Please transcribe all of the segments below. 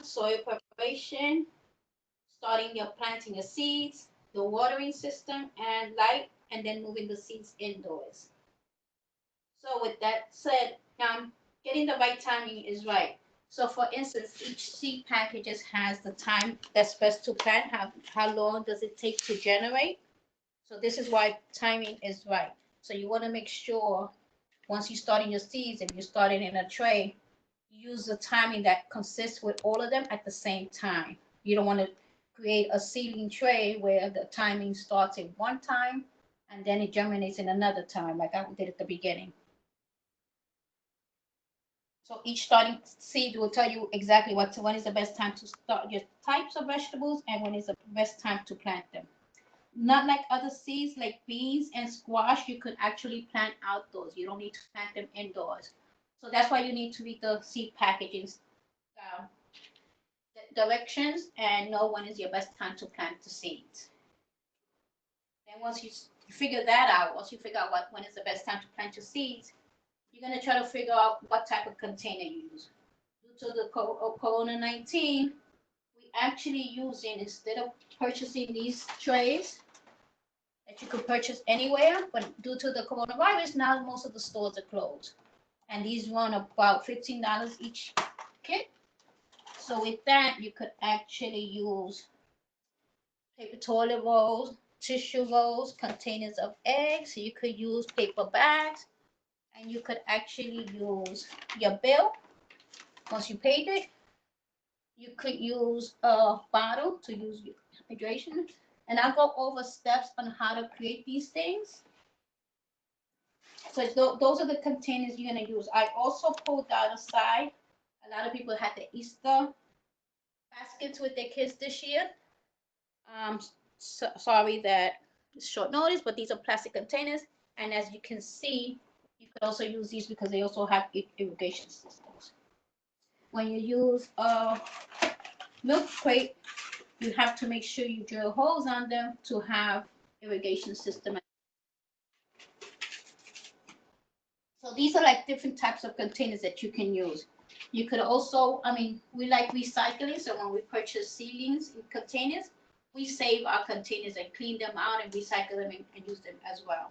soil preparation, starting your planting your seeds, the watering system, and light, and then moving the seeds indoors. So with that said, getting the right timing is right. So for instance, each seed packages has the time that's best to plant. How long does it take to generate? So this is why timing is right. So you want to make sure once you start in your seeds, if you start it in a tray, use the timing that consists with all of them at the same time. You don't want to create a seedling tray where the timing starts at one time and then it germinates in another time, like I did at the beginning. So each starting seed will tell you exactly when is the best time to start your types of vegetables and when is the best time to plant them. Not like other seeds like beans and squash, you could actually plant outdoors. You don't need to plant them indoors. So that's why you need to read the seed packaging uh, directions and know when is your best time to plant the seeds. Then once you figure that out, once you figure out when is the best time to plant your seeds, you're going to try to figure out what type of container you use. Due to the Corona-19, we actually using, instead of purchasing these trays that you could purchase anywhere, but due to the coronavirus, now most of the stores are closed. And these run about $15 each kit. So with that, you could actually use paper toilet rolls, tissue rolls, containers of eggs. You could use paper bags, and you could actually use your bill. Once you paid it, you could use a bottle to use your hydration. And I'll go over steps on how to create these things. So those are the containers you're going to use. I also pulled out aside. A lot of people had the Easter baskets with their kids this year. Sorry that it's short notice, but these are plastic containers. And as you can see, you could also use these because they also have irrigation systems. When you use a milk crate, you have to make sure you drill holes on them to have irrigation system. So these are like different types of containers that you can use. You could also, we like recycling, so when we purchase seedlings in containers, we save our containers and clean them out and recycle them and use them as well.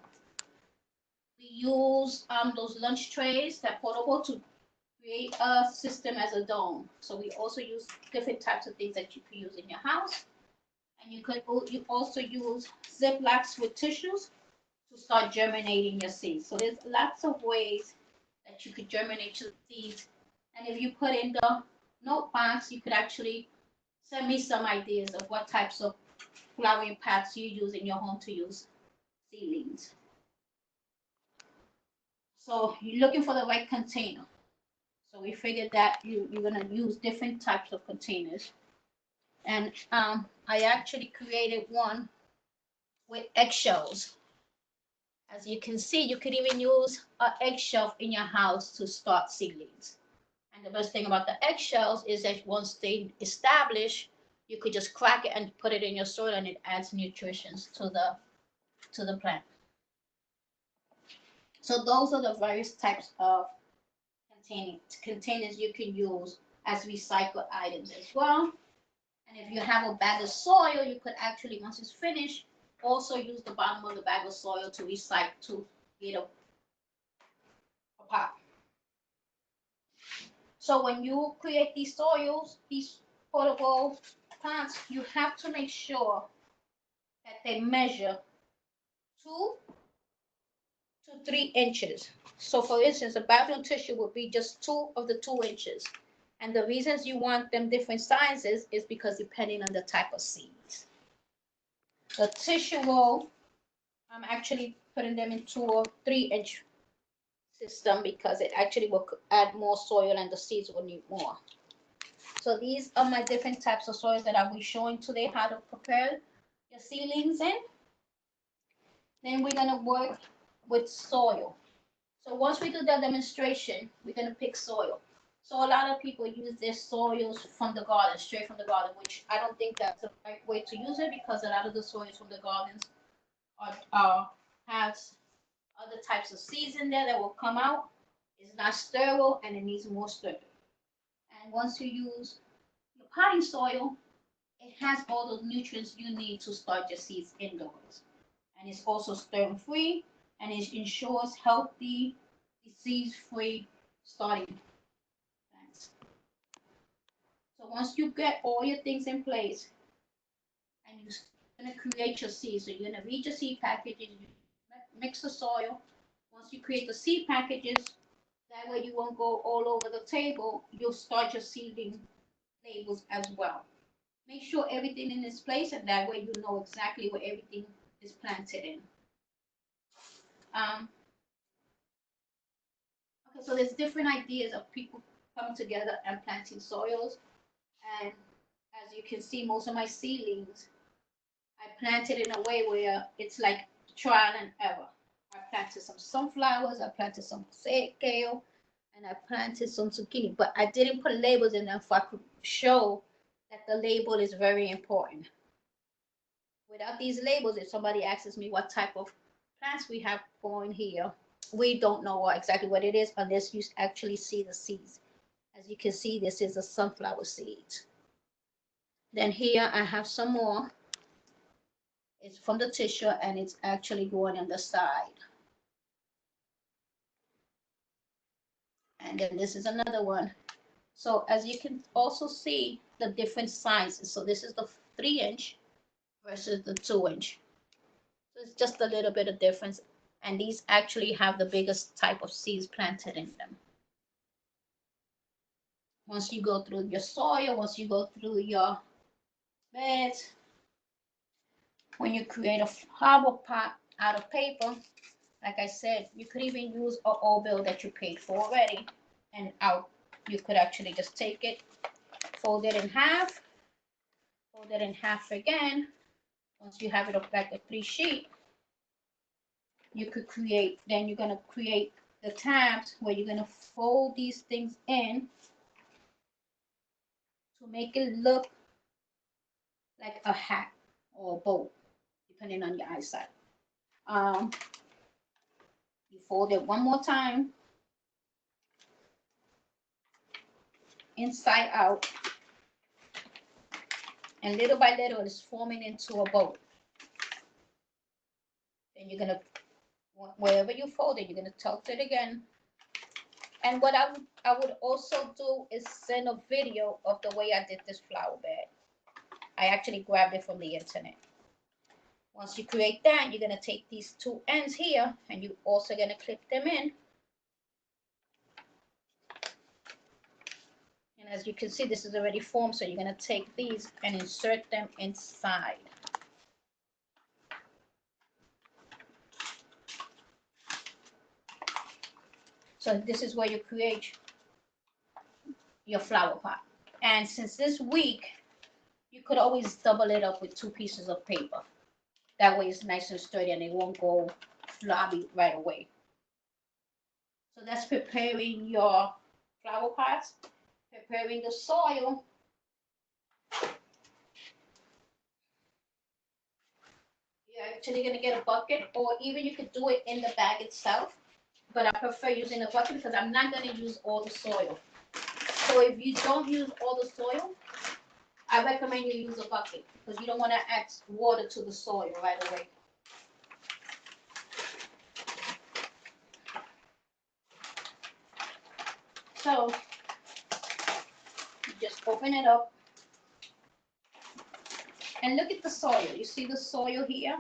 We use those lunch trays that portable to create a system as a dome. So we also use different types of things that you could use in your house. And you also use Ziplocs with tissues to start germinating your seeds. So there's lots of ways that you could germinate your seeds. And if you put in the note box, you could actually send me some ideas of what types of flowering paths you use in your home to use seedlings. So you're looking for the right container. So we figured that you're going to use different types of containers. And I actually created one with eggshells. As you can see, you could even use an eggshelf in your house to start seedlings. And the best thing about the eggshells is that once they establish, you could just crack it and put it in your soil, and it adds nutrition to the plant. So those are the various types of containers you can use as recycled items as well. And if you have a bag of soil, you could actually, once it's finished, also use the bottom of the bag of soil to recycle to get a pot. So when you create these soils, these portable plants, you have to make sure that they measure 2 to 3 inches. So for instance, a bathroom tissue would be just 2 of the 2 inches. And the reasons you want them different sizes is because depending on the type of seeds. The tissue roll, I'm actually putting them into a 3-inch system because it actually will add more soil and the seeds will need more. So these are my different types of soils that I'll be showing today how to prepare your seedlings in. Then we're going to work with soil. So once we do the demonstration, we're going to pick soil. So a lot of people use their soils from the garden, straight from the garden, which I don't think that's the right way to use it because a lot of the soils from the gardens has other types of seeds in there that will come out. It's not sterile and it needs more stirring. And once you use your potting soil, it has all the nutrients you need to start your seeds indoors. And it's also stem-free, and it ensures healthy, disease-free starting plants. So once you get all your things in place, and you're going to create your seeds, so you're going to read your seed packages, you mix the soil. Once you create the seed packages, that way you won't go all over the table. You'll start your seeding labels as well. Make sure everything in its place, and that way you know exactly where everything is planted in. Okay, so there's different ideas of people coming together and planting soils. And as you can see, most of my seedlings, I planted in a way where it's like trial and error. I planted some sunflowers, I planted some kale, and I planted some zucchini, but I didn't put labels in them so I could show that the label is very important. Without these labels, if somebody asks me what type of plants we have growing here, we don't know exactly what it is unless you actually see the seeds. As you can see, this is a sunflower seed. Then here I have some more. It's from the tissue, and it's actually growing on the side. And then this is another one. So as you can also see the different sizes. So this is the 3-inch versus the 2-inch. So it's just a little bit of difference. And these actually have the biggest type of seeds planted in them. Once you go through your soil, once you go through your beds, when you create a flower pot out of paper, like I said, you could even use an old bill that you paid for already. And out, you could actually just take it, fold it in half again. Once you have it up like a 3-sheet, you could create, then you're going to create the tabs where you're going to fold these things in to make it look like a hat or a bow, depending on your eyesight. You fold it one more time, inside out, and little by little it's forming into a bow. Then you're going to, wherever you fold it, you're going to tilt it again. And what I would also do is send a video of the way I did this flower bed. I actually grabbed it from the internet. Once you create that, you're going to take these 2 ends here, and you're also going to clip them in. And as you can see, this is already formed, so you're going to take these and insert them inside. So this is where you create your flower pot. And since this week, you could always double it up with 2 pieces of paper. That way it's nice and sturdy and it won't go floppy right away. So that's preparing your flower pots, preparing the soil. You're actually going to get a bucket, or even you could do it in the bag itself. But I prefer using a bucket because I'm not going to use all the soil. So if you don't use all the soil, I recommend you use a bucket because you don't want to add water to the soil right away. So you just open it up and look at the soil. You see the soil here?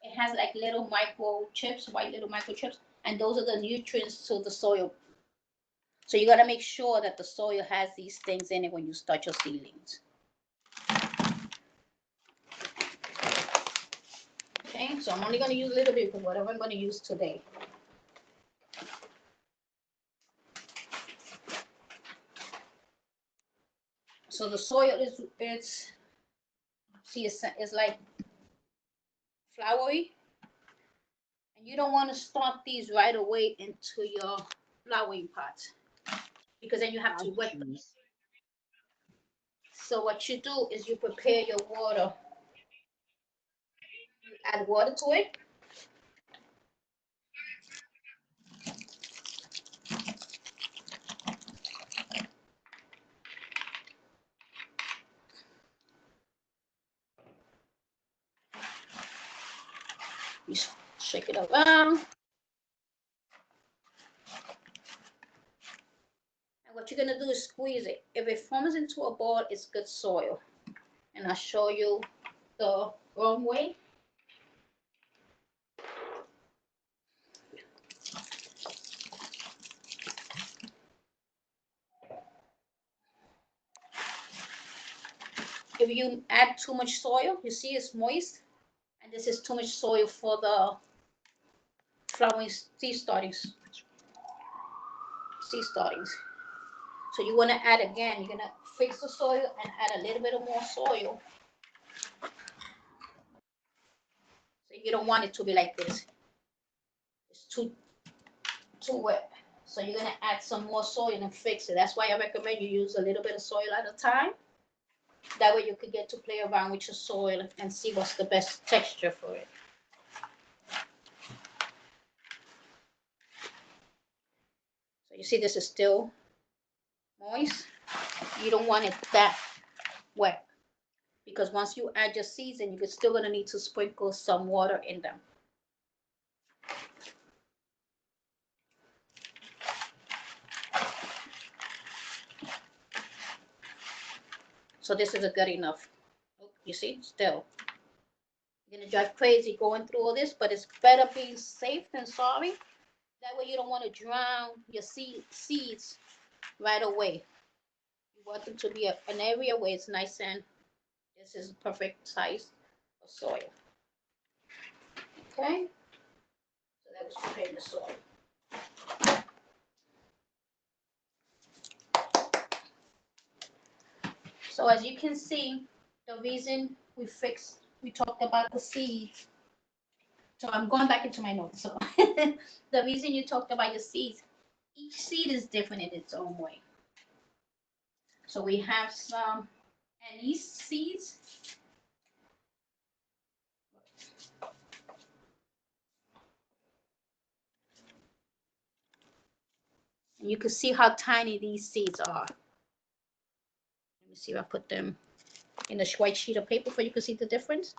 It has like little microchips, white little microchips, and those are the nutrients to the soil. So you got to make sure that the soil has these things in it when you start your seedlings. Okay, so I'm only going to use a little bit for whatever I'm going to use today. So the soil is like floury, and you don't want to start these right away into your flowering pots because then you have to wet them. So what you do is you prepare your water. You add water to it. You shake it around. And what you're gonna do is squeeze it. If it forms into a ball, it's good soil. And I'll show you the wrong way. If you add too much soil, you see it's moist, and this is too much soil for the flowering seed startings. So you want to add again. You're gonna fix the soil and add a little bit of more soil. So you don't want it to be like this. It's too wet. So you're gonna add some more soil and fix it. That's why I recommend you use a little bit of soil at a time. That way you could get to play around with your soil and see what's the best texture for it. So you see this is still moist. You don't want it that wet, because once you add your seeds, and you're still gonna need to sprinkle some water in them. So this is a good enough. You see, still. You're gonna drive crazy going through all this, but it's better being safe than sorry. That way you don't want to drown your seeds right away. You want them to be an area where it's nice, and this is perfect size of soil. Okay, so that was preparing the soil. So as you can see, the reason we talked about the seeds. So I'm going back into my notes. So the reason you talked about your seeds, each seed is different in its own way. So we have some anise seeds. And you can see how tiny these seeds are. Let me see if I put them in a white sheet of paper for you can see the difference.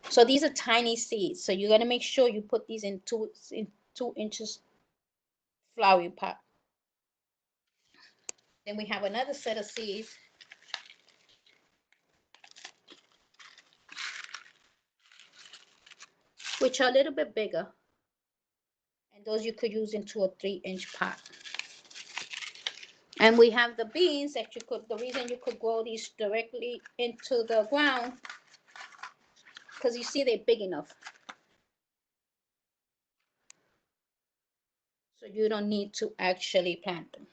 So these are tiny seeds. So you're gonna make sure you put these in 2 inches flowering pot. Then we have another set of seeds. Which are a little bit bigger. And those you could use into a 3-inch pot. And we have the beans that you could, the reason you could grow these directly into the ground, because you see they're big enough. So you don't need to actually plant them.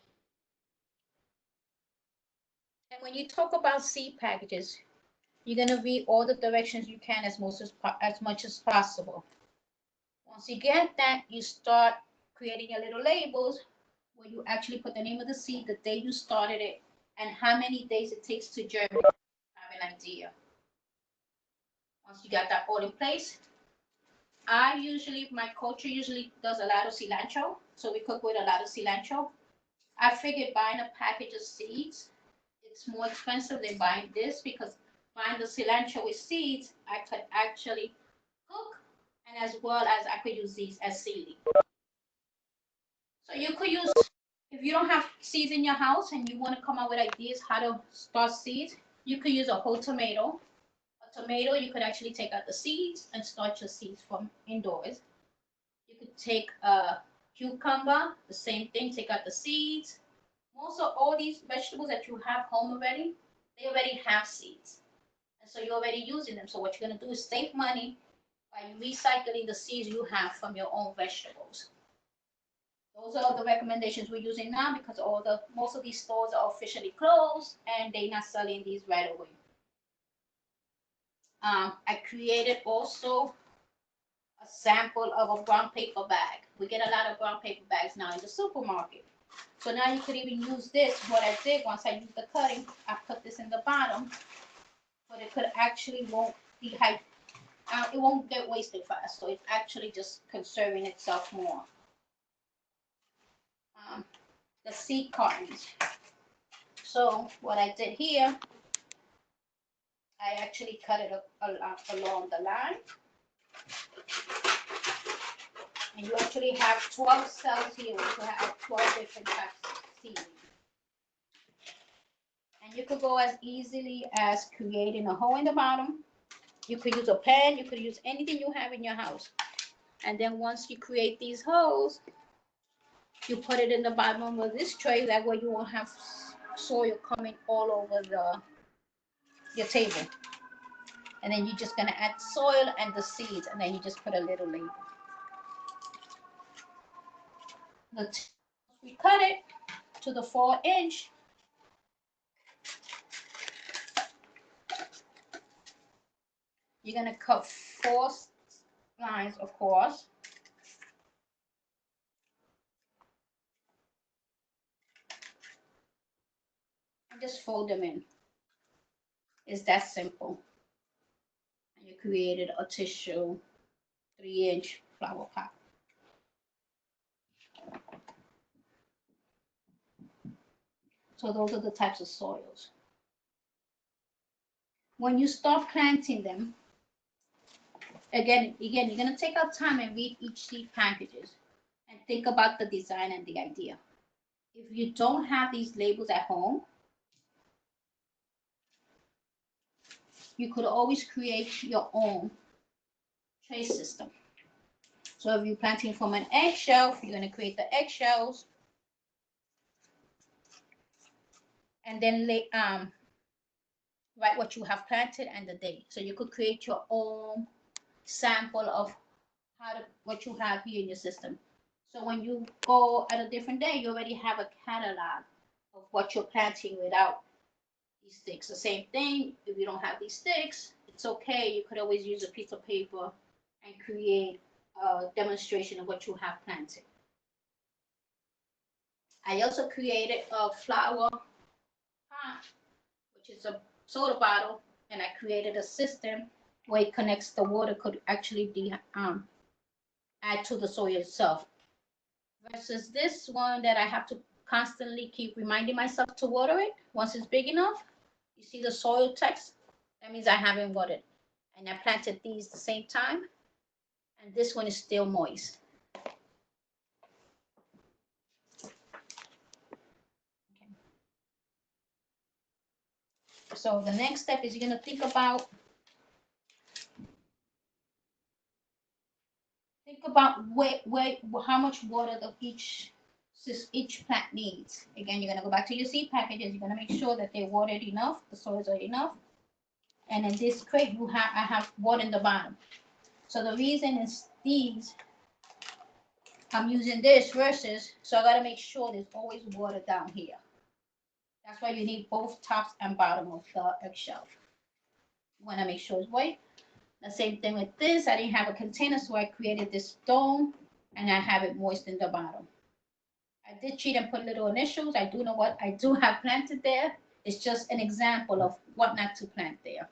And when you talk about seed packages, you're going to read all the directions you can as much as possible. Once you get that, you start creating your little labels where you actually put the name of the seed, the day you started it, and how many days it takes to germinate. Have an idea. Once you got that all in place, my culture usually does a lot of cilantro, so we cook with a lot of cilantro. I figured buying a package of seeds, it's more expensive than buying this, because buying the cilantro with seeds, I could actually cook, and as well as I could use these as seedling. So you could use, if you don't have seeds in your house and you want to come up with ideas how to start seeds, you could use a whole tomato. A tomato, you could actually take out the seeds and start your seeds from indoors. You could take a cucumber, the same thing, take out the seeds. Most of all these vegetables that you have home already, they already have seeds. And so you're already using them. So what you're going to do is save money by recycling the seeds you have from your own vegetables. Those are the recommendations we're using now, because most of these stores are officially closed and they're not selling these right away. I created also a sample of a brown paper bag. We get a lot of brown paper bags now in the supermarket. So now you could even use this. What I did, once I used the cutting, I put this in the bottom, but it could actually won't dehydrate. It won't get wasted fast, so it's actually just conserving itself more. The seed cartons. So what I did here, I actually cut it along the line. And you actually have 12 cells here, which will have 12 different types of seedlings. And you could go as easily as creating a hole in the bottom. You could use a pen, you could use anything you have in your house. And then once you create these holes, you put it in the bottom of this tray. That way you won't have soil coming all over your table. And then you're just going to add soil and the seeds, and then you just put a little label. We cut it to the 4-inch. You're going to cut 4 lines, of course. And just fold them in. It's that simple. And you created a tissue 3-inch flower pot. So those are the types of soils. When you start planting them, again, you're going to take out time and read each seed packages and think about the design and the idea. If you don't have these labels at home, you could always create your own tray system. So if you're planting from an eggshell, you're going to create the eggshells and then write what you have planted and the date. So you could create your own sample of what you have here in your system. So when you go at a different day, you already have a catalog of what you're planting without these sticks. The same thing, if you don't have these sticks, it's okay. You could always use a piece of paper and create a demonstration of what you have planted. I also created a flower pot, which is a soda bottle, and I created a system where it connects the water could actually be add to the soil itself. Versus this one that I have to constantly keep reminding myself to water it once it's big enough. You see the soil text? That means I haven't watered. And I planted these the same time. And this one is still moist. Okay. So the next step is you're going to think about how much water each plant needs. Again, you're going to go back to your seed packages. You're going to make sure that they're watered enough, the soils are enough. And in this crate, I have water in the bottom. So the reason is these, I'm using this versus, so I got to make sure there's always water down here. That's why you need both tops and bottom of the eggshell. You want to make sure it's white. The same thing with this. I didn't have a container, so I created this dome, and I have it moist in the bottom. I did cheat and put little initials. I do know what I do have planted there. It's just an example of what not to plant there.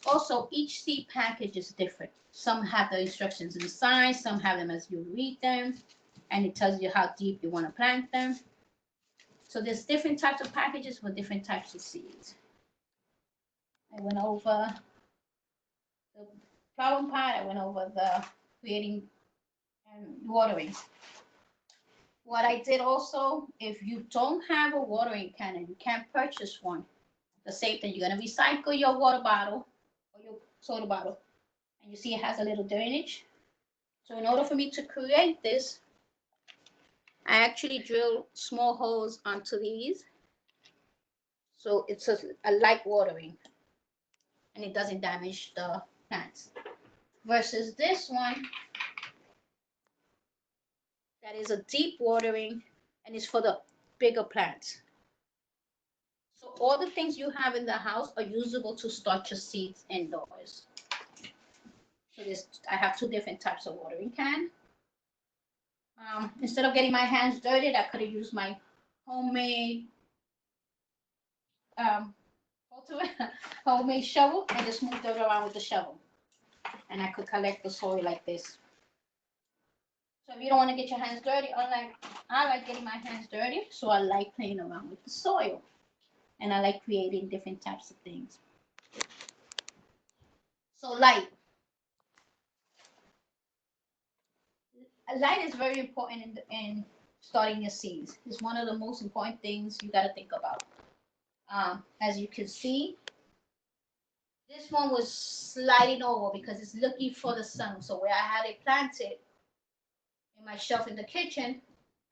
Also, each seed package is different. Some have the instructions inside, some have them as you read them, and it tells you how deep you want to plant them. So there's different types of packages for different types of seeds. I went over the flower pot, I went over the creating and watering. What I did also, if you don't have a watering can and you can't purchase one, the same thing, you're going to recycle your water bottle or your soda bottle. And you see it has a little drainage. So in order for me to create this, I actually drilled small holes onto these. So it's a light watering and it doesn't damage the plants. Versus this one, that is a deep watering and it's for the bigger plants. So all the things you have in the house are usable to start your seeds indoors. So I have 2 different types of watering can. Instead of getting my hands dirty, I could have used my homemade homemade shovel and just moved it around with the shovel. And I could collect the soil like this. So if you don't want to get your hands dirty, I like getting my hands dirty, so I like playing around with the soil. And I like creating different types of things. So light. Light is very important in starting your seeds. It's one of the most important things you got to think about. As you can see, this one was sliding over because it's looking for the sun. So where I had it planted in my shelf in the kitchen,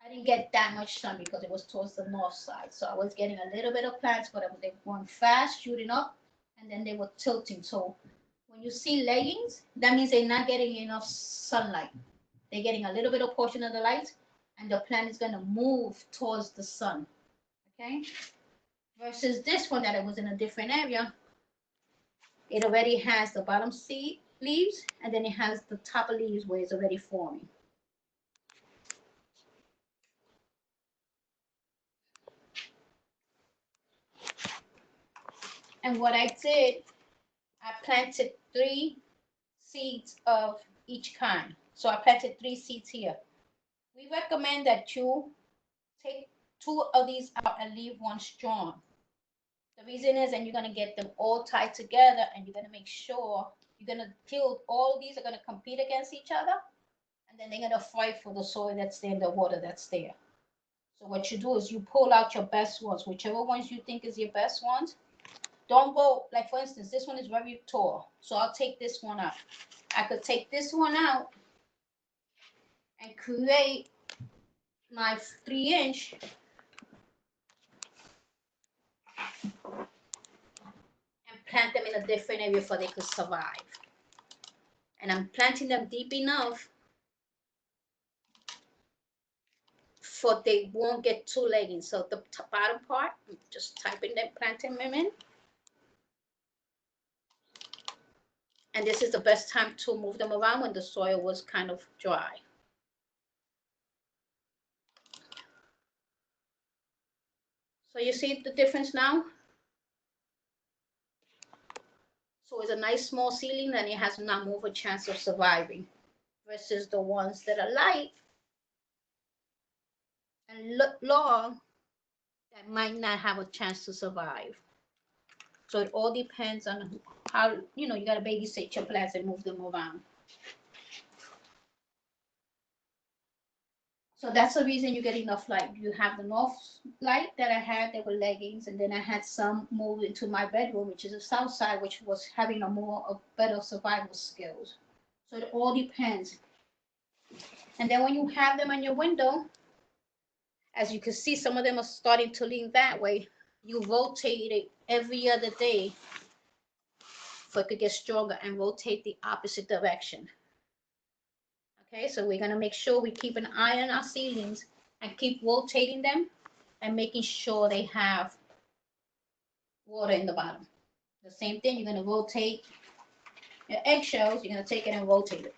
I didn't get that much sun because it was towards the north side. So I was getting a little bit of plants, but they were going fast, shooting up, and then they were tilting. So when you see leggings, that means they're not getting enough sunlight. They're getting a little bit of portion of the light, and the plant is going to move towards the sun. Okay? Versus this one that it was in a different area, it already has the bottom seed leaves, and then it has the top leaves where it's already forming. And what I did, I planted 3 seeds of each kind. So I planted 3 seeds here. We recommend that you take 2 of these out and leave 1 strong. The reason is, and you're going to get them all tied together, and you're going to make sure you're going to kill all these are going to compete against each other, and then they're going to fight for the soil that's there and the water that's there. So what you do is you pull out your best ones, whichever ones you think is your best ones. Don't go, like for instance, this one is very tall, so I'll take this one out. I could take this one out and create my 3-inch and plant them in a different area for they could survive. And I'm planting them deep enough for they won't get too leggy. So the bottom part, I'm just typing them, planting them in. And this is the best time to move them around when the soil was kind of dry. So you see the difference now? So it's a nice small seedling and it has not more of a chance of surviving versus the ones that are light and long that might not have a chance to survive. So it all depends on how, you got to babysit your plants and move them around. So that's the reason you get enough light. You have the north light that I had, they were leggings, and then I had some moved into my bedroom, which is the south side, which was having better survival skills. So it all depends. And then when you have them on your window, as you can see, some of them are starting to lean that way. You rotate it every other day for it to get stronger and rotate the opposite direction. Okay, so we're gonna make sure we keep an eye on our seedlings and keep rotating them and making sure they have water in the bottom. The same thing, you're gonna rotate your eggshells, you're gonna take it and rotate it.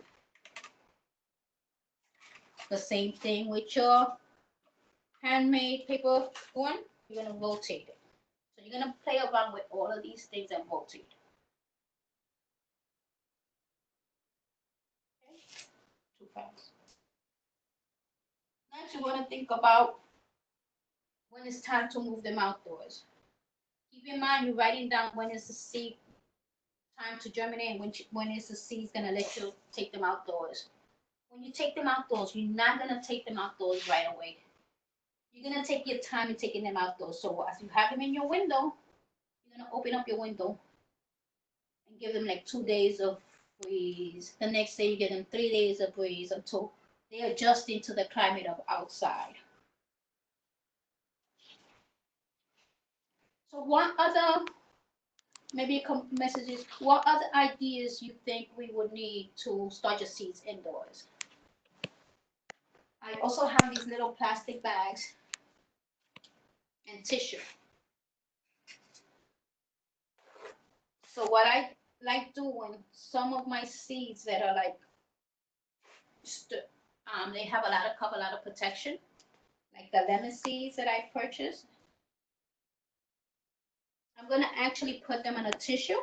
The same thing with your handmade paper one, you're gonna rotate it. So you're gonna play around with all of these things and rotate. Okay, too fast. Next, you wanna think about when it's time to move them outdoors. Keep in mind you're writing down when is the seed time to germinate and when is the seed's gonna let you take them outdoors. When you take them outdoors, you're not gonna take them outdoors right away. You're gonna take your time in taking them outdoors. So as you have them in your window, you're gonna open up your window and give them like 2 days of breeze. The next day you give them 3 days of breeze until they adjust into the climate of outside. So what other maybe messages, what other ideas you think we would need to start your seeds indoors? I also have these little plastic bags and tissue. So what I like doing, some of my seeds that are like, they have a lot of cover, a lot of protection, like the lemon seeds that I purchased. I'm gonna actually put them in a tissue.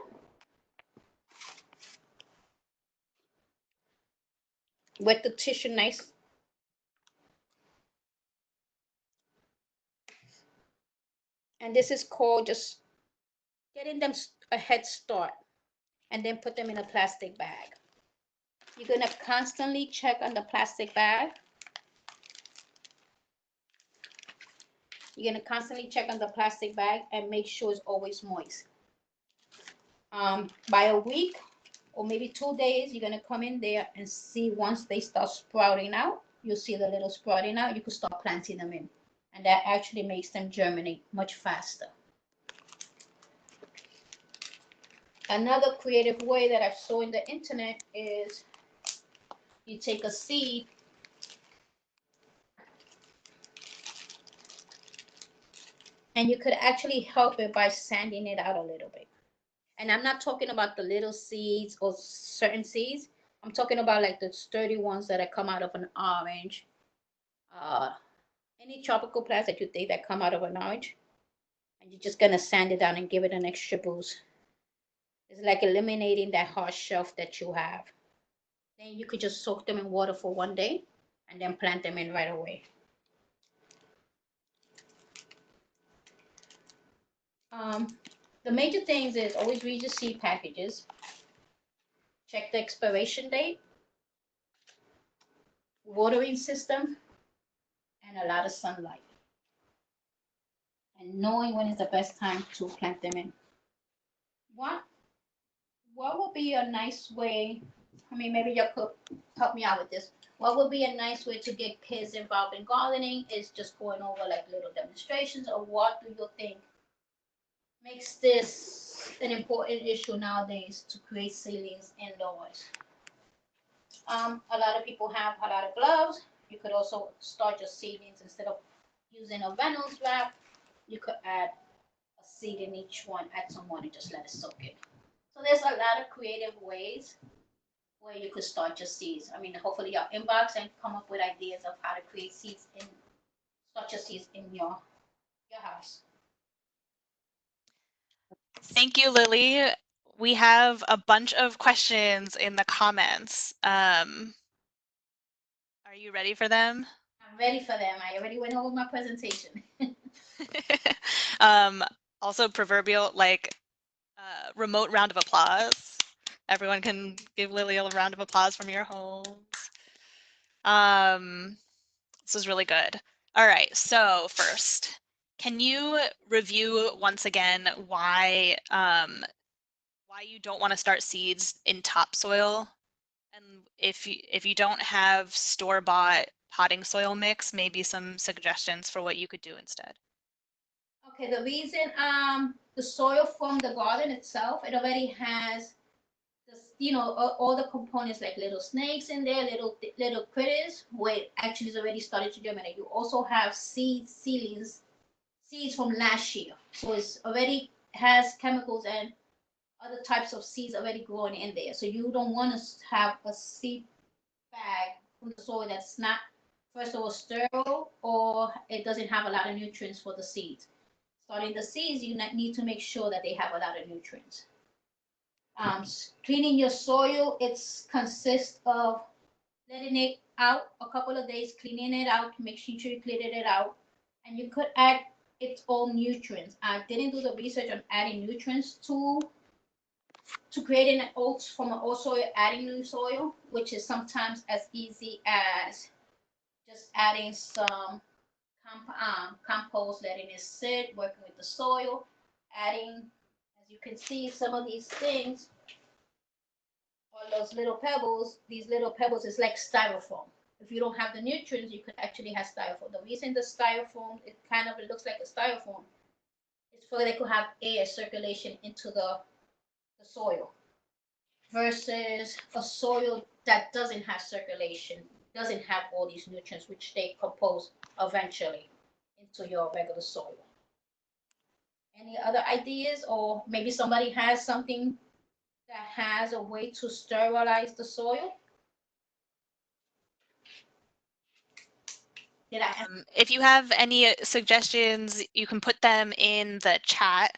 Wet the tissue nice. And this is called just getting them a head start, and then put them in a plastic bag. You're gonna constantly check on the plastic bag. You're gonna constantly check on the plastic bag and make sure it's always moist. By a week or maybe 2 days, you're gonna come in there and see once they start sprouting out, you'll see the little sprouting out, you can start planting them in. And that actually makes them germinate much faster. Another creative way that I saw in the internet is you take a seed and you could actually help it by sanding it out a little bit. And I'm not talking about the little seeds or certain seeds. I'm talking about like the sturdy ones that come out of an orange. Any tropical plants that you think that come out of an orange. And you're just gonna sand it down and give it an extra boost. It's like eliminating that hard shelf that you have. Then you could just soak them in water for 1 day and then plant them in right away. The major things is always read your seed packages, check the expiration date, watering system, and a lot of sunlight. And knowing when is the best time to plant them in. What would be a nice way? I mean, maybe you could help me out with this. What would be a nice way to get kids involved in gardening is just going over like little demonstrations, or what do you think makes this an important issue nowadays to create seedlings indoors? A lot of people have a lot of gloves. You could also start your seedlings instead of using a Reynolds wrap. You could add a seed in each one, add some water, and just let it soak in. So there's a lot of creative ways where you could start your seeds. I mean, hopefully you'll inbox and come up with ideas of how to create seeds in start your seeds in your house. Thank you, Lily. We have a bunch of questions in the comments. Are you ready for them? I'm ready for them. I already went over my presentation. Also proverbial, like, remote round of applause. Everyone can give Lily a round of applause from your homes. This is really good. All right, so first, can you review once again why you don't want to start seeds in topsoil? And if you don't have store-bought potting soil mix, maybe some suggestions for what you could do instead. Okay, the reason the soil from the garden itself, it already has this, all the components like little snakes in there, little critters, where it actually is already started to germinate. You also have seedlings, seeds from last year, so it's already has chemicals and other types of seeds already growing in there. So you don't want to have a seed bag from the soil that's not, first of all, sterile, or it doesn't have a lot of nutrients for the seeds. Starting the seeds, you need to make sure that they have a lot of nutrients. Cleaning your soil, it consists of letting it out a couple of days, cleaning it out, make sure you clean it out, and you could add its own nutrients. I didn't do the research on adding nutrients to creating an oats from an old soil, adding new soil, which is sometimes as easy as just adding some compost, letting it sit, working with the soil, adding, as you can see, some of these things, all those little pebbles, these little pebbles is like styrofoam. If you don't have the nutrients, you could actually have styrofoam. The reason the styrofoam, it looks like a styrofoam, is for they could have air circulation into the soil, versus a soil that doesn't have circulation, doesn't have all these nutrients, which they compose eventually into your regular soil. Any other ideas? Or maybe somebody has something that has a way to sterilize the soil? If you have any suggestions, you can put them in the chat.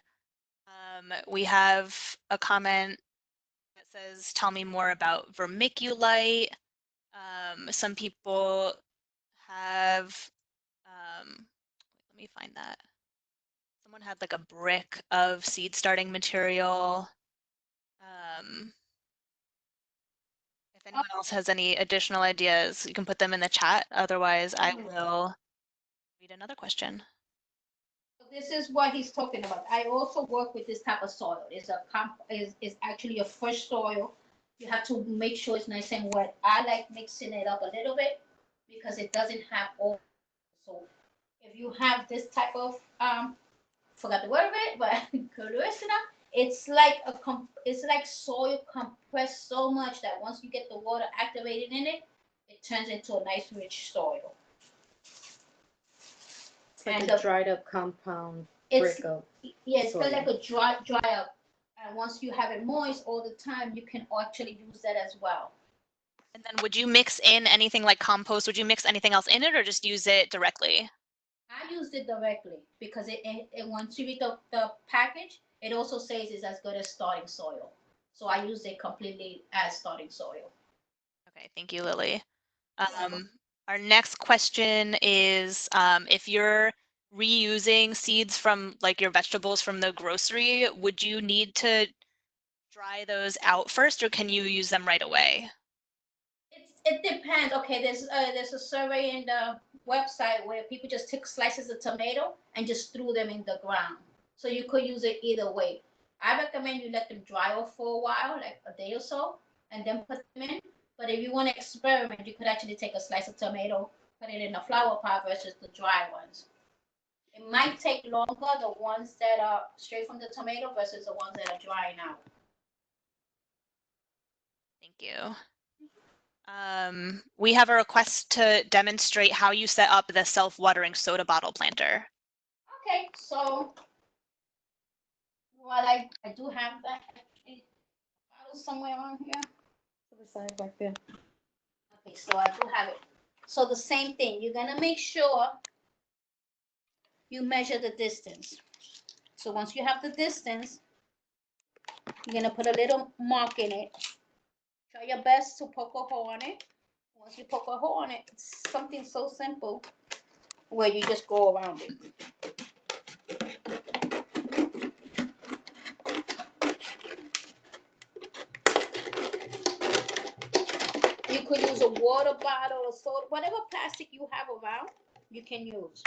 We have a comment that says, tell me more about vermiculite. Some people have, let me find that. Someone had like a brick of seed starting material. If anyone else has any additional ideas, you can put them in the chat. Otherwise, I will read another question. This is what he's talking about. I also work with this type of soil. It's is actually a fresh soil. You have to make sure it's nice and wet. I like mixing it up a little bit because it doesn't have all. So if you have this type of forgot the word of it, but it's like it's like soil compressed so much that once you get the water activated in it, it turns into a nice rich soil. It's like a dried up compound brick of yeah, it's soil. kind of like a dry up. And once you have it moist all the time, you can actually use that as well. And then would you mix in anything like compost? Would you mix anything else in it or just use it directly? I used it directly because it once you read the package, it also says it's as good as starting soil. So I use it completely as starting soil. Okay, thank you, Lily. Our next question is if you're reusing seeds from like your vegetables from the grocery, would you need to dry those out first or can you use them right away? It depends. Okay, there's a survey in the website where people just took slices of tomato and just threw them in the ground. So you could use it either way. I recommend you let them dry off for a while, like a day or so, and then put them in. But if you want to experiment, you could actually take a slice of tomato, put it in a flower pot versus the dry ones. It might take longer, the ones that are straight from the tomato versus the ones that are drying out. Thank you. We have a request to demonstrate how you set up the self-watering soda bottle planter. Okay, so well, I do have that bottle somewhere around here. To the side back there. Okay, so I do have it. So the same thing, you're gonna make sure you measure the distance. So once you have the distance, you're gonna put a little mark in it. Try your best to poke a hole in it. Once you poke a hole in it, it's something so simple where you just go around it. You could use a water bottle or soda, whatever plastic you have around, you can use.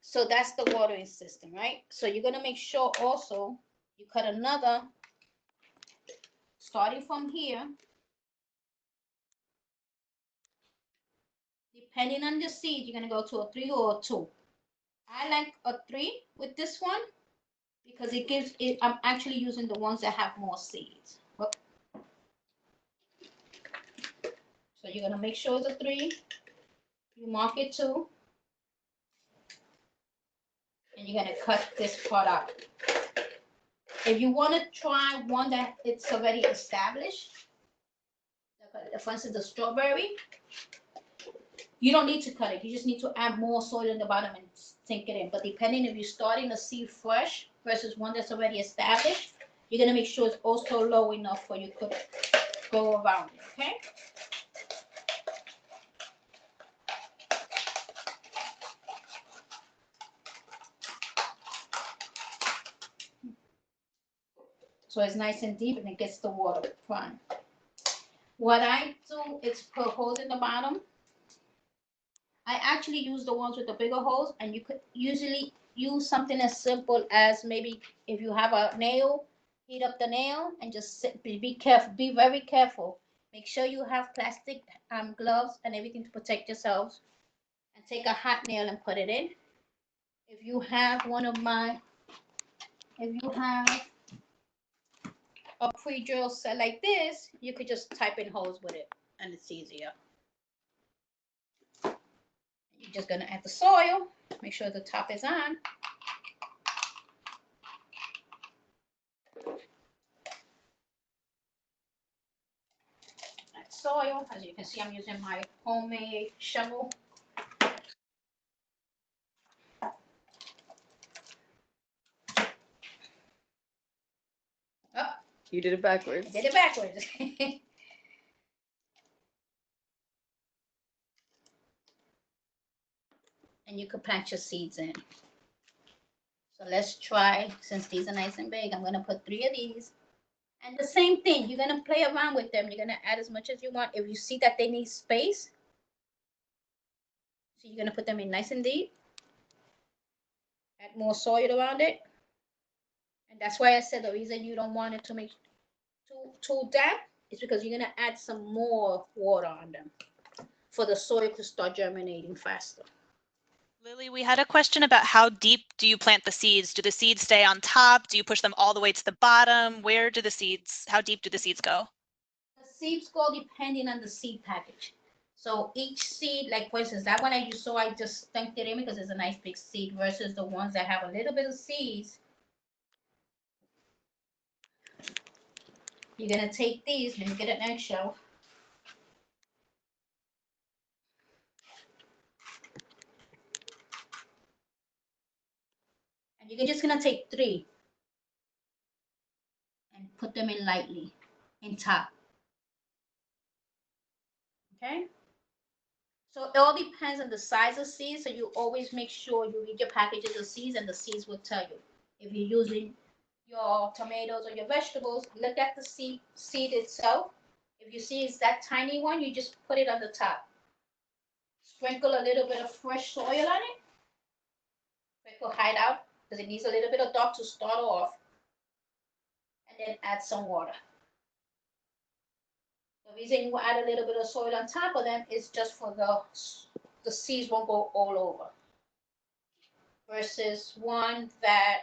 So that's the watering system, right? So you're gonna make sure also you cut another, starting from here. Depending on the seed, you're gonna go to a 3 or a 2. I like a 3 with this one because it gives it. I'm actually using the ones that have more seeds. So you're gonna make sure it's a 3. You mark it 2, and you're gonna cut this part out. If you want to try one that it's already established, for instance, the strawberry, you don't need to cut it. You just need to add more soil in the bottom and sink it in. But depending if you're starting a seed fresh versus one that's already established, you're gonna make sure it's also low enough for you to go around it, okay? So it's nice and deep and it gets the water prime. What I do is put holes in the bottom. I actually use the ones with the bigger holes, and you could usually use something as simple as maybe if you have a nail, heat up the nail and just be careful, be very careful. Make sure you have plastic gloves and everything to protect yourselves, and take a hot nail and put it in. If you have a pre-drill set like this, you could just type in holes with it and it's easier. You're just gonna add the soil, make sure the top is on. Add soil, as you can see, I'm using my homemade shovel. Oh, You did it backwards. I did it backwards. And you could plant your seeds in. So let's try, since these are nice and big, I'm gonna put 3 of these. And the same thing, you're gonna play around with them. You're gonna add as much as you want. If you see that they need space, so you're gonna put them in nice and deep. Add more soil around it. And that's why I said the reason you don't want it to make too damp is because you're gonna add some more water on them for the soil to start germinating faster. Lily, we had a question about how deep do you plant the seeds? Do the seeds stay on top? Do you push them all the way to the bottom? Where do the seeds, how deep do the seeds go? The seeds go depending on the seed package. So each seed, like for instance, that one I just saw, I just dunked it in because it's a nice big seed versus the ones that have a little bit of seeds. You're gonna take these, let me get an eggshell. And you're just gonna take 3 and put them in lightly in top. Okay? So it all depends on the size of seeds. So you always make sure you read your packages of seeds and the seeds will tell you. If you're using your tomatoes or your vegetables, look at the seed itself. If you see it's that tiny one, you just put it on the top. Sprinkle a little bit of fresh soil on it. Sprinkle hide out because it needs a little bit of dark to start off. And then add some water. The reason you add a little bit of soil on top of them is just for the seeds won't go all over. Versus one that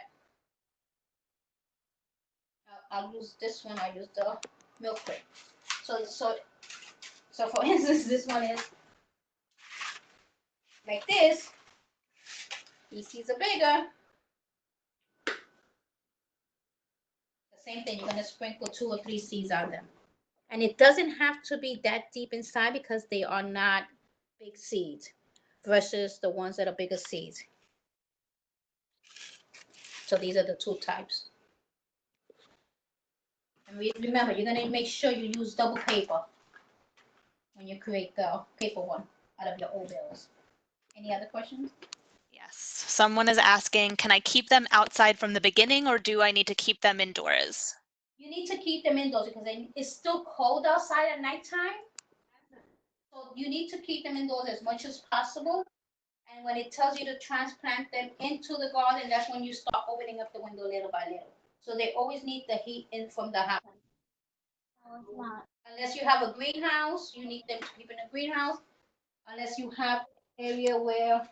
I'll use this one. I use the milk crate. So for instance, this one is like this. These seeds are bigger. The same thing. You're gonna sprinkle 2 or 3 seeds on them, and it doesn't have to be that deep inside because they are not big seeds. Versus the ones that are bigger seeds. So these are the 2 types. And remember, you're gonna make sure you use double paper when you create the paper one out of your old bills. Any other questions? Yes. Someone is asking, can I keep them outside from the beginning or do I need to keep them indoors? You need to keep them indoors because it's still cold outside at nighttime. So you need to keep them indoors as much as possible. And when it tells you to transplant them into the garden, that's when you start opening up the window little by little. So they always need the heat in from the house. Unless you have a greenhouse, you need them to keep in a greenhouse. Unless you have an area where,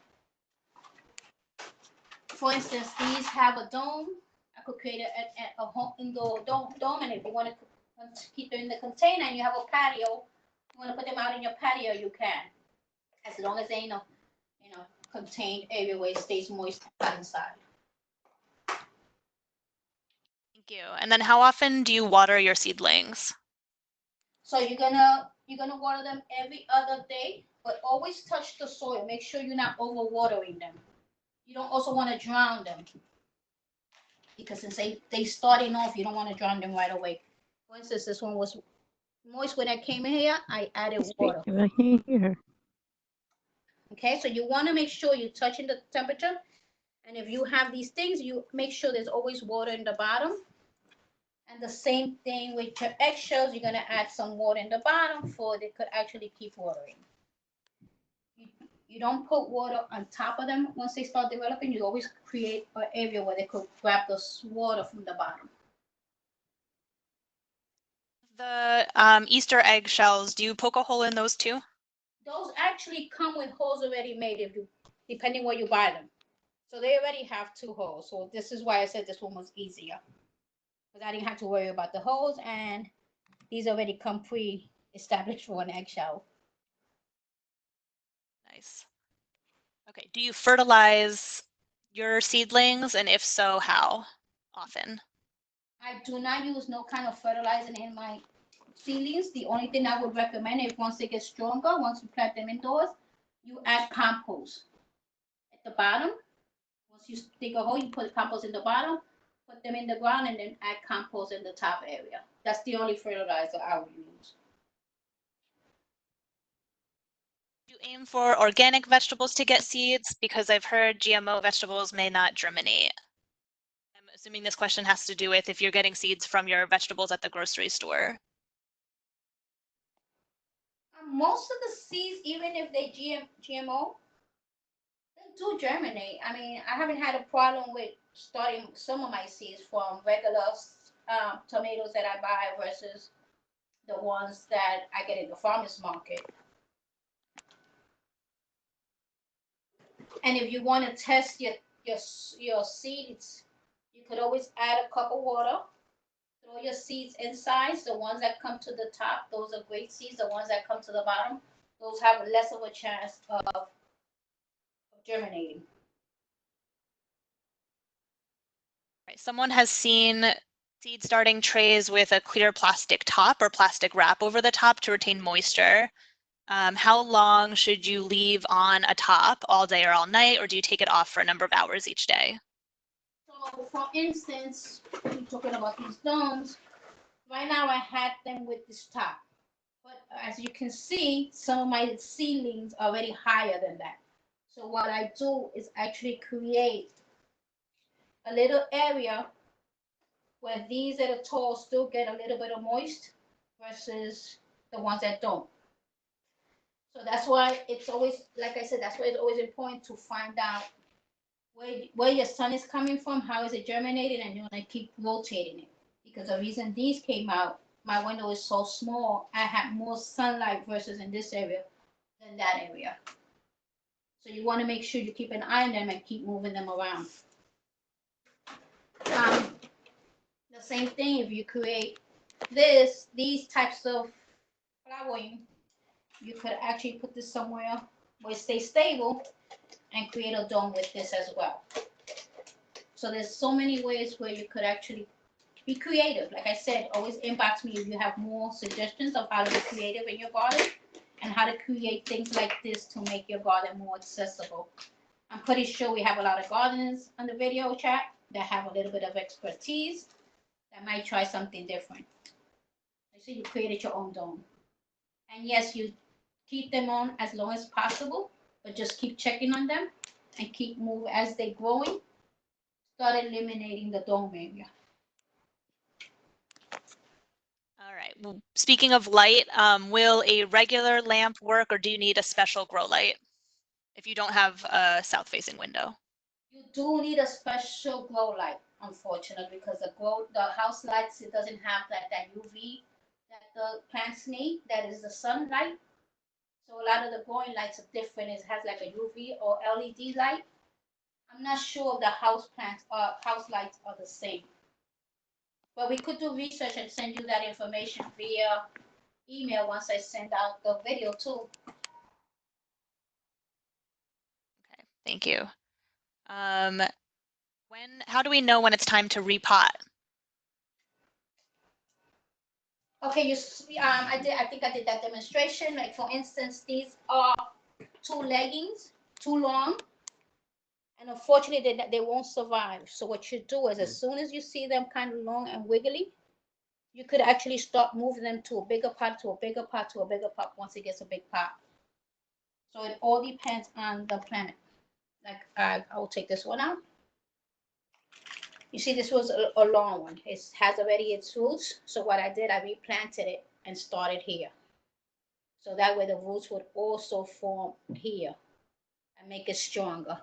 for instance, these have a dome. I could create a home indoor dome, and if you want to keep them in the container and you have a patio, you want to put them out in your patio, you can, as long as they in a contained area where it stays moist inside. Thank you. And then how often do you water your seedlings? So you're gonna water them every other day, but always touch the soil. Make sure you're not overwatering them. You don't also want to drown them because since they starting off, you don't want to drown them right away. For instance, this one was moist when I came in here. I added water. I can't hear. Okay, so you want to make sure you're touching the temperature, and if you have these things, you make sure there's always water in the bottom. And the same thing with your eggshells, you're gonna add some water in the bottom for they could actually keep watering. You don't put water on top of them once they start developing. You always create an area where they could grab the water from the bottom. The Easter egg shells, do you poke a hole in those too? Those actually come with holes already made if you, depending where you buy them. So they already have 2 holes. So this is why I said this one was easier. Because I didn't have to worry about the holes, and these already come pre-established for an eggshell. Nice. Okay, do you fertilize your seedlings, and if so, how often? I do not use no kind of fertilizer in my seedlings. The only thing I would recommend is once they get stronger, once you plant them indoors, you add compost at the bottom. Once you dig a hole, you put compost in the bottom, put them in the ground, and then add compost in the top area. That's the only fertilizer I would use. Do you aim for organic vegetables to get seeds? Because I've heard GMO vegetables may not germinate. I'm assuming this question has to do with if you're getting seeds from your vegetables at the grocery store. Most of the seeds, even if they GMO, they do germinate. I mean, I haven't had a problem with starting some of my seeds from regular tomatoes that I buy versus the ones that I get in the farmer's market. And if you want to test your seeds, you could always add a cup of water. Throw your seeds inside. The ones that come to the top, those are great seeds. The ones that come to the bottom, those have less of a chance of germinating. Right. Someone has seen seed starting trays with a clear plastic top or plastic wrap over the top to retain moisture. How long should you leave on a top, all day or all night, or do you take it off for a number of hours each day? So, for instance, we're talking about these domes. Right now, I had them with this top. But as you can see, some of my ceilings are already higher than that. So what I do is actually create a little area where these that are tall still get a little bit of moist versus the ones that don't. So that's why it's always, like I said, that's why it's always important to find out where your sun is coming from, how is it germinating, and you want to keep rotating it. Because the reason these came out, my window is so small, I have more sunlight versus in this area than that area. So you want to make sure you keep an eye on them and keep moving them around. The same thing if you create these types of flowering, you could actually put this somewhere where it stays stable and create a dome with this as well. So there's so many ways where you could actually be creative. Like I said, always inbox me if you have more suggestions of how to be creative in your garden and how to create things like this to make your garden more accessible. I'm pretty sure we have a lot of gardeners on the video chat that have a little bit of expertise that might try something different. So you created your own dome. And yes, you keep them on as long as possible, but just keep checking on them and keep moving as they're growing. Start eliminating the dome area. All right. Well, speaking of light, will a regular lamp work, or do you need a special grow light if you don't have a south-facing window? You do need a special grow light, unfortunately, because the house lights, it doesn't have that UV that the plants need. That is the sunlight. So a lot of the growing lights are different. It has like a UV or LED light. I'm not sure if the house lights are the same. But we could do research and send you that information via email once I send out the video too. Okay, thank you. How do we know when it's time to repot? Okay, I think I did that demonstration. Like for instance, these are two leggings, too long, and unfortunately they won't survive. So what you do is as soon as you see them kind of long and wiggly, you could actually start moving them to a bigger pot, to a bigger pot, to a bigger pot once it gets a big pot. So it all depends on the plant. Like I will take this one out. You see, this was a long one. It has already its roots. So what I did, I replanted it and started here. So that way the roots would also form here and make it stronger.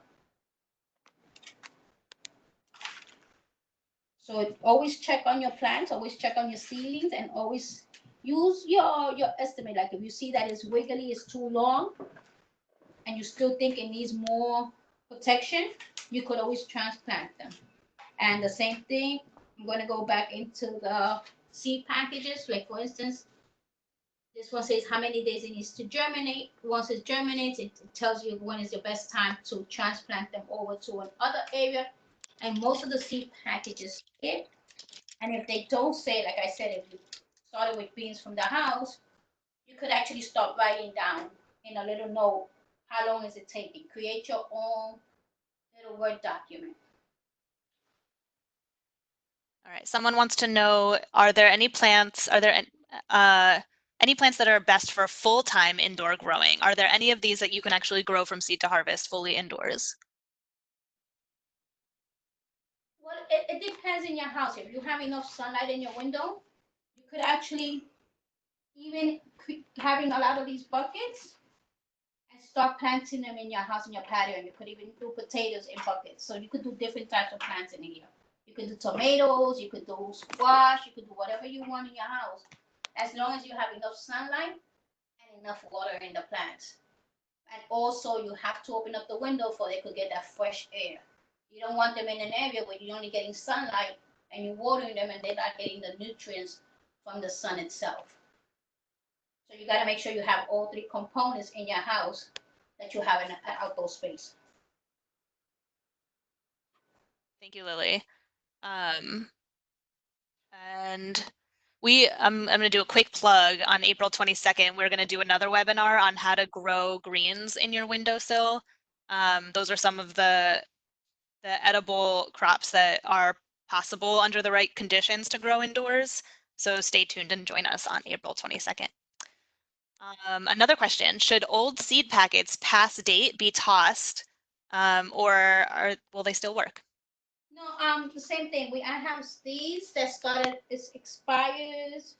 So always check on your plants, always check on your seedlings, and always use your estimate. Like if you see that it's wiggly, it's too long, and you still think it needs more protection, you could always transplant them. And the same thing, I'm going to go back into the seed packages. Like for instance, this one says how many days it needs to germinate. Once it germinates, it tells you when is the best time to transplant them over to another area. And most of the seed packages say, and if they don't say, like I said, if you started with beans from the house, you could actually start writing down in a little note how long is it taking. Create your own little Word document. All right. Someone wants to know: are there any plants that are best for full-time indoor growing? Are there any of these that you can actually grow from seed to harvest fully indoors? Well, it depends in your house. If you have enough sunlight in your window, you could actually even having a lot of these buckets and start planting them in your house, in your patio, and you could even do potatoes in buckets. So you could do different types of plants in here. You could do tomatoes, you could do squash, you could do whatever you want in your house, as long as you have enough sunlight and enough water in the plants. And also, you have to open up the window for they could get that fresh air. You don't want them in an area where you're only getting sunlight and you're watering them and they're not getting the nutrients from the sun itself. So you got to make sure you have all three components in your house that you have in an outdoor space. Thank you, Lily. And I'm going to do a quick plug. On April 22nd, we're going to do another webinar on how to grow greens in your windowsill. Those are some of the edible crops that are possible under the right conditions to grow indoors. So stay tuned and join us on April 22nd. Another question, should old seed packets past date be tossed or will they still work? No, the same thing. I have these that started. It expires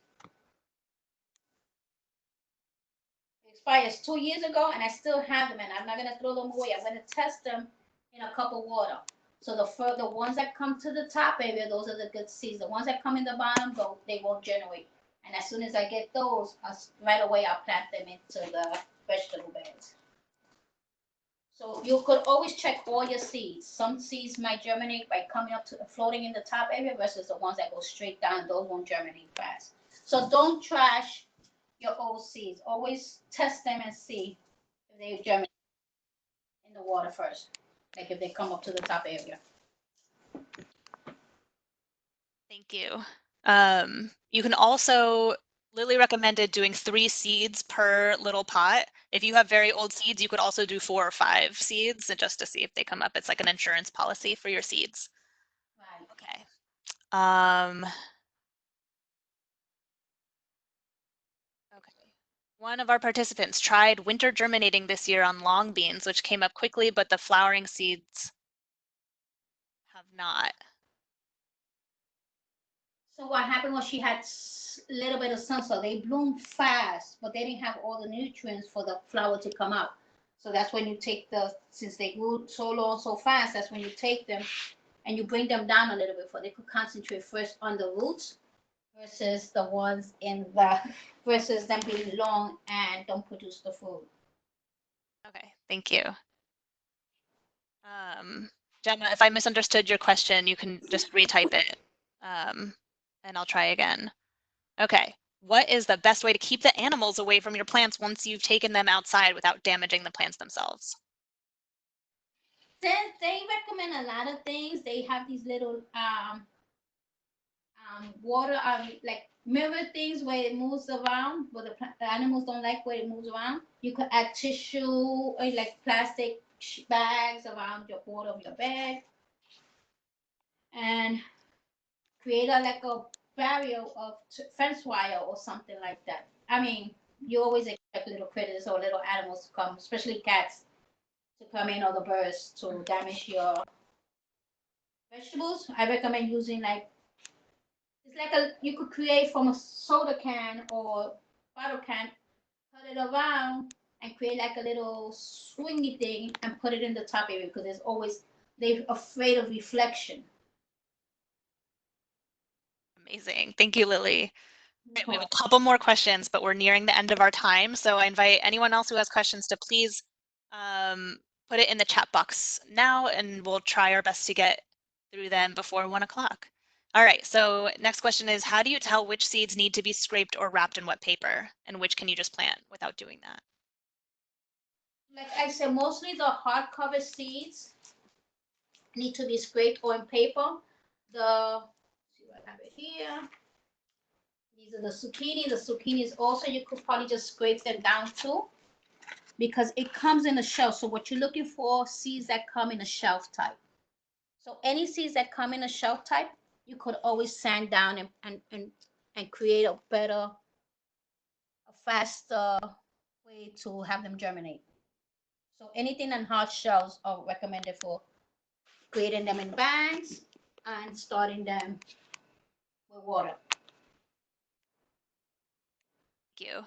2 years ago, and I still have them, and I'm not gonna throw them away. I'm gonna test them in a cup of water. So the ones that come to the top area, those are the good seeds. The ones that come in the bottom, they won't generate. And as soon as I get those, right away I'll plant them into the vegetable beds. So you could always check all your seeds. Some seeds might germinate by coming up to floating in the top area versus the ones that go straight down. Those won't germinate fast. So don't trash your old seeds. Always test them and see if they germinate in the water first, like if they come up to the top area. Thank you. You can also, Lily recommended doing 3 seeds per little pot. If you have very old seeds, you could also do 4 or 5 seeds just to see if they come up. It's like an insurance policy for your seeds. Right. Okay. Okay. One of our participants tried winter germinating this year on long beans, which came up quickly, but the flowering seeds have not. So what happened was she had a little bit of sun, so they bloomed fast, but they didn't have all the nutrients for the flower to come out. So that's when you take since they grew so long, so fast, that's when you take them and you bring them down a little bit, for they could concentrate first on the roots versus the ones versus them being long and don't produce the fruit. Okay, thank you. Gemma, if I misunderstood your question, you can just retype it, and I'll try again. Okay, what is the best way to keep the animals away from your plants once you've taken them outside without damaging the plants themselves? They recommend a lot of things. They have these little water like mirror things where it moves around, but the animals don't like where it moves around. You could add tissue or like plastic bags around your border of your bag and create like a barrier of fence wire or something like that. I mean, you always expect little critters or little animals to come, especially cats, to come in, or the birds to damage your vegetables. I recommend using like it's like you could create from a soda can or bottle can, cut it around and create like a little swingy thing and put it in the top area because they're afraid of reflection. Amazing. Thank you, Lily. Right, we have a couple more questions, but we're nearing the end of our time. So I invite anyone else who has questions to please put it in the chat box now, and we'll try our best to get through them before 1 o'clock. All right, so next question is, how do you tell which seeds need to be scraped or wrapped in wet paper, and which can you just plant without doing that? Like I said, mostly the hardcover seeds need to be scraped or in paper. See what I have it here. These are the zucchini. The zucchinis also, you could probably just scrape them down too because it comes in a shelf. So what you're looking for, seeds that come in a shelf type. So any seeds that come in a shelf type, you could always sand down and create a faster way to have them germinate. So anything on hard shells are recommended for creating them in bags and starting them with water. Thank you.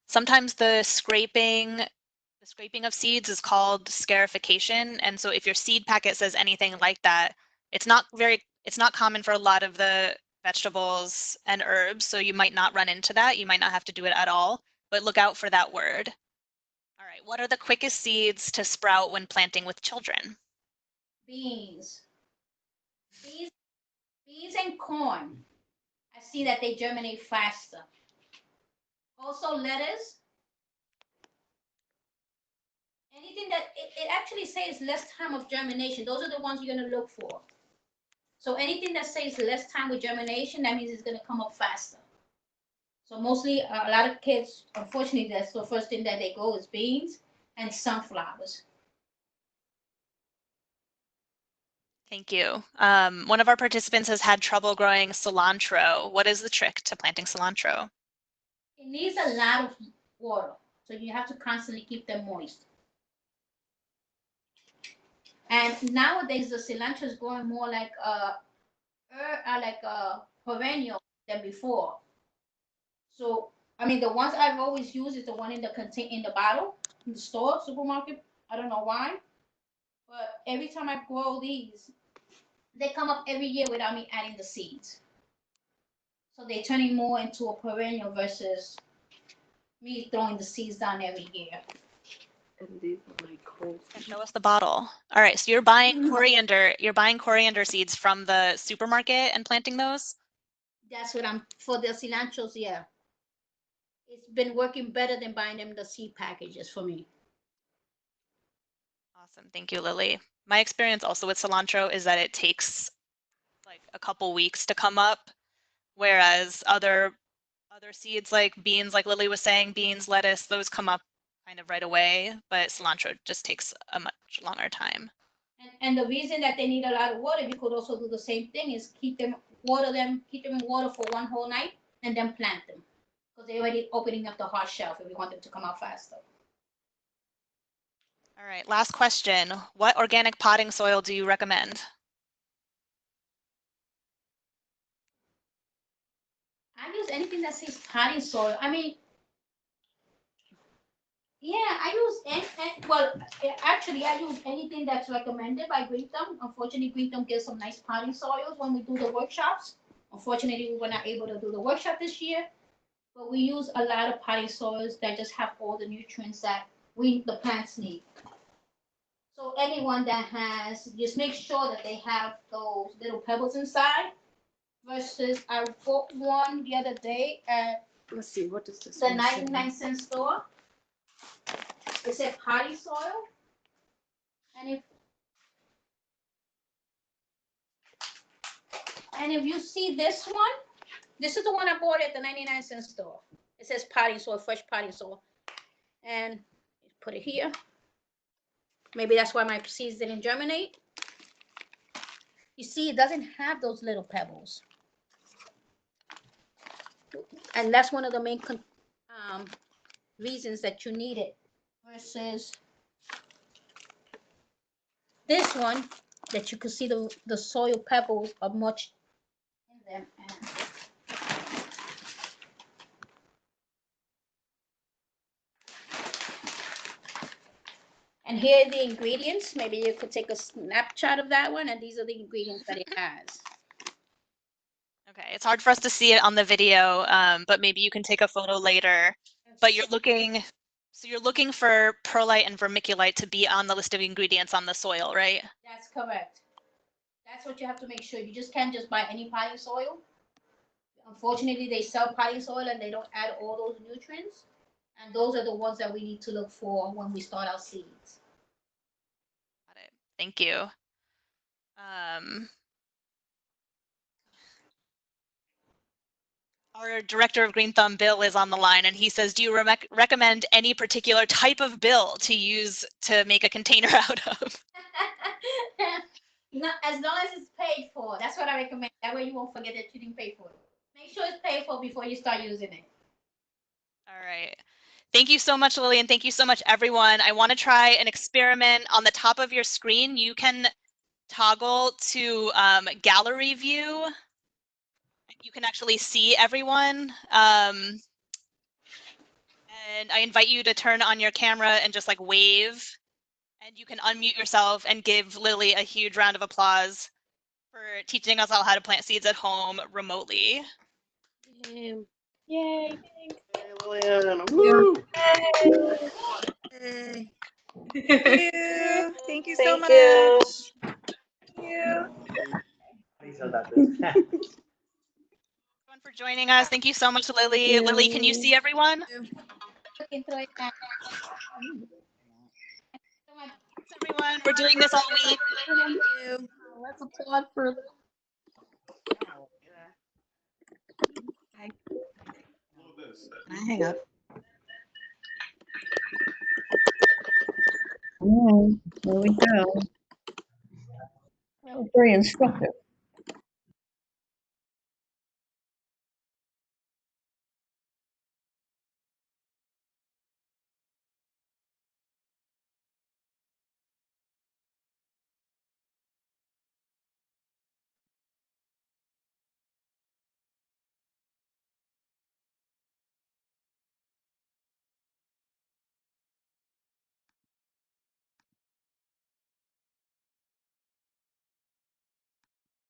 Sometimes the scraping of seeds is called scarification, and so if your seed packet says anything like that, it's not common for a lot of the vegetables and herbs, so you might not run into that. You might not have to do it at all, but look out for that word. All right, what are the quickest seeds to sprout when planting with children? Beans. Beans and corn. I see that they germinate faster. Also lettuce. Anything that it actually says less time of germination. Those are the ones you're going to look for. So anything that says less time with germination, that means it's going to come up faster. So mostly a lot of kids, unfortunately, that's the first thing that they go is beans and sunflowers. Thank you. One of our participants has had trouble growing cilantro. What is the trick to planting cilantro? It needs a lot of water, so you have to constantly keep them moist. And nowadays, the cilantro is growing more like a perennial than before. So, I mean, the ones I've always used is the one in the bottle in the store, supermarket. I don't know why, but every time I grow these, they come up every year without me adding the seeds. So they're turning more into a perennial versus me throwing the seeds down every year. And these are like cold. Show us the bottle. All right, so you're buying coriander. You're buying coriander seeds from the supermarket and planting those? That's what I'm for the cilantros. Yeah, it's been working better than buying them the seed packages for me. Awesome, thank you, Lily. My experience also with cilantro is that it takes like a couple weeks to come up, whereas other seeds like beans, like Lily was saying, beans, lettuce, those come up kind of right away, but cilantro just takes a much longer time. And the reason that they need a lot of water, you could also do the same thing, is keep them in water for one whole night, and then plant them, because they're already opening up the hard shelf if you want them to come out faster. All right, last question. What organic potting soil do you recommend? I use anything that says potting soil. I mean, yeah, I use actually I use anything that's recommended by GreenThumb. Unfortunately, GreenThumb gives some nice potting soils when we do the workshops. Unfortunately, we were not able to do the workshop this year, but we use a lot of potting soils that just have all the nutrients that the plants need. So anyone that has, just make sure that they have those little pebbles inside. Versus, I bought one the other day at Let's see, what is this? the 99-cent store. It said potting soil. And if you see this one, this is the one I bought at the 99-cent store. It says potting soil, fresh potting soil. And put it here. Maybe that's why my seeds didn't germinate. You see, it doesn't have those little pebbles. And that's one of the main reasons that you need it. Versus this one, that you can see the soil pebbles are much in them. And here are the ingredients. Maybe you could take a snapshot of that one, and these are the ingredients that it has. Okay, it's hard for us to see it on the video, but maybe you can take a photo later. But you're looking for perlite and vermiculite to be on the list of ingredients on the soil, right? That's correct. That's what you have to make sure. You just can't just buy any potting soil. Unfortunately, they sell potting soil and they don't add all those nutrients. And those are the ones that we need to look for when we start our seeds. Got it. Thank you. Our director of GreenThumb, Bill, is on the line, and he says, do you recommend any particular type of bill to use to make a container out of? No, as long as it's paid for. That's what I recommend. That way you won't forget that you didn't pay for it. Make sure it's paid for before you start using it. All right. Thank you so much, Lillian. Thank you so much, everyone. I want to try an experiment on the top of your screen. You can toggle to gallery view. You can actually see everyone. And I invite you to turn on your camera and just like wave. And you can unmute yourself and give Lily a huge round of applause for teaching us all how to plant seeds at home remotely. Yay. Yay. Hey, Lillian. Woo! Hey. Thank you. Thank you so much. you. Thank you. Everyone for joining us. Thank you so much, Lily. you. Lily, can you see everyone? Looking through it now. So much. Thanks, everyone. We're doing this all week. Thank you. Let's applaud for Hang up. Oh, there we go. That was very instructive.